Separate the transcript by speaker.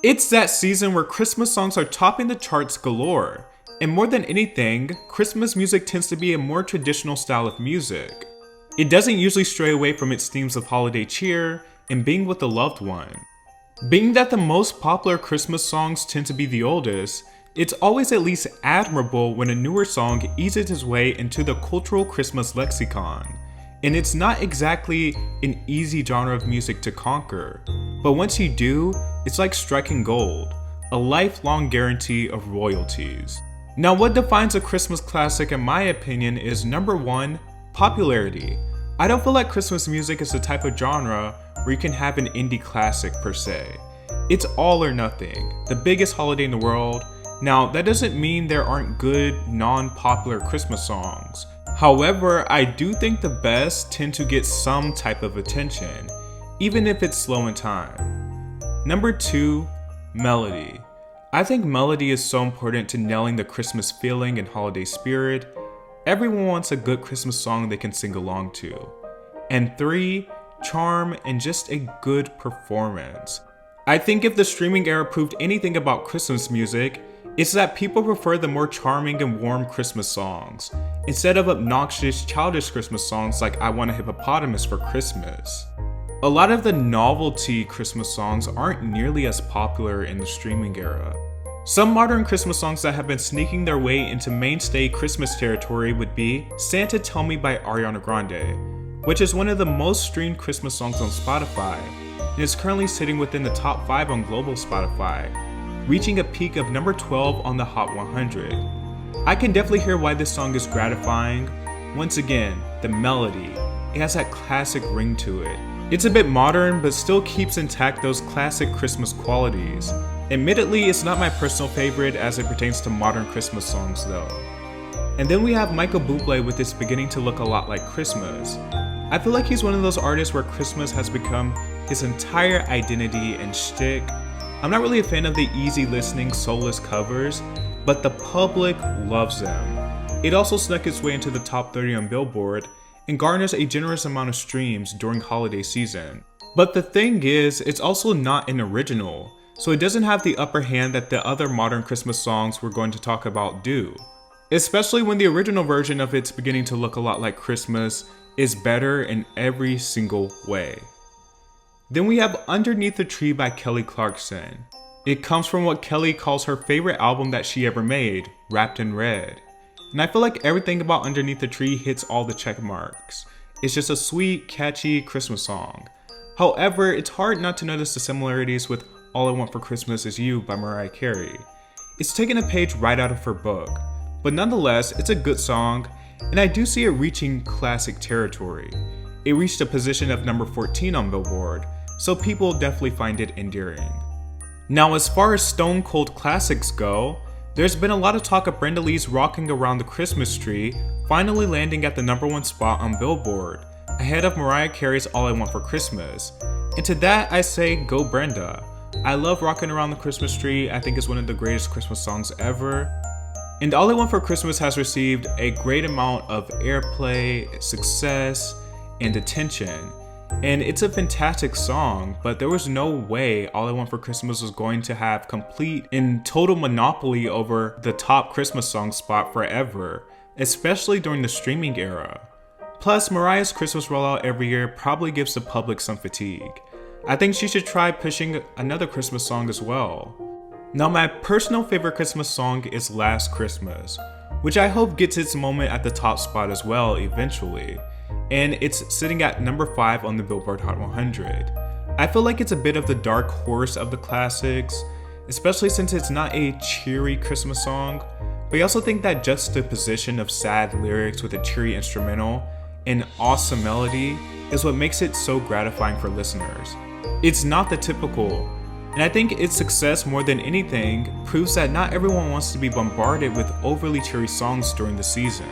Speaker 1: It's that season where Christmas songs are topping the charts galore, and more than anything, Christmas music tends to be a more traditional style of music. It doesn't usually stray away from its themes of holiday cheer and being with a loved one. Being that the most popular Christmas songs tend to be the oldest, it's always at least admirable when a newer song eases its way into the cultural Christmas lexicon. And it's not exactly an easy genre of music to conquer, but once you do, it's like striking gold, a lifelong guarantee of royalties. Now, what defines a Christmas classic in my opinion is number one, popularity. I don't feel like Christmas music is the type of genre where you can have an indie classic per se. It's all or nothing, the biggest holiday in the world. Now, that doesn't mean there aren't good, non-popular Christmas songs. However, I do think the best tend to get some type of attention, even if it's slow in time. Number two, melody. I think melody is so important to nailing the Christmas feeling and holiday spirit. Everyone wants a good Christmas song they can sing along to. And three, charm and just a good performance. I think if the streaming era proved anything about Christmas music, it's that people prefer the more charming and warm Christmas songs, instead of obnoxious, childish Christmas songs like I Want a Hippopotamus for Christmas. A lot of the novelty Christmas songs aren't nearly as popular in the streaming era. Some modern Christmas songs that have been sneaking their way into mainstay Christmas territory would be Santa Tell Me by Ariana Grande, which is one of the most streamed Christmas songs on Spotify, and is currently sitting within the top 5 on global Spotify, reaching a peak of number 12 on the Hot 100. I can definitely hear why this song is gratifying. Once again, the melody, it has that classic ring to it. It's a bit modern, but still keeps intact those classic Christmas qualities. Admittedly, it's not my personal favorite as it pertains to modern Christmas songs though. And then we have Michael Bublé with It's Beginning to Look a Lot Like Christmas. I feel like he's one of those artists where Christmas has become his entire identity and shtick. I'm not really a fan of the easy listening, soulless covers, but the public loves them. It also snuck its way into the top 30 on Billboard and garners a generous amount of streams during holiday season. But the thing is, it's also not an original, so it doesn't have the upper hand that the other modern Christmas songs we're going to talk about do. Especially when the original version of It's Beginning to Look a Lot Like Christmas is better in every single way. Then we have Underneath the Tree by Kelly Clarkson. It comes from what Kelly calls her favorite album that she ever made, Wrapped in Red. And I feel like everything about Underneath the Tree hits all the check marks. It's just a sweet, catchy Christmas song. However, it's hard not to notice the similarities with All I Want for Christmas Is You by Mariah Carey. It's taken a page right out of her book, but nonetheless, it's a good song, and I do see it reaching classic territory. It reached a position of number 14 on Billboard, so people definitely find it endearing. Now, as far as Stone Cold classics go, there's been a lot of talk of Brenda Lee's Rocking Around the Christmas Tree finally landing at the number 1 spot on Billboard, ahead of Mariah Carey's All I Want for Christmas. And to that I say, go Brenda. I love Rocking Around the Christmas Tree. I think it's one of the greatest Christmas songs ever. And All I Want for Christmas has received a great amount of airplay, success, and attention. And it's a fantastic song, but there was no way All I Want for Christmas was going to have complete and total monopoly over the top Christmas song spot forever, especially during the streaming era. Plus, Mariah's Christmas rollout every year probably gives the public some fatigue. I think she should try pushing another Christmas song as well. Now, my personal favorite Christmas song is Last Christmas, which I hope gets its moment at the top spot as well eventually. And it's sitting at number 5 on the Billboard Hot 100. I feel like it's a bit of the dark horse of the classics, especially since it's not a cheery Christmas song, but I also think that juxtaposition of sad lyrics with a cheery instrumental and awesome melody is what makes it so gratifying for listeners. It's not the typical, and I think its success more than anything proves that not everyone wants to be bombarded with overly cheery songs during the season.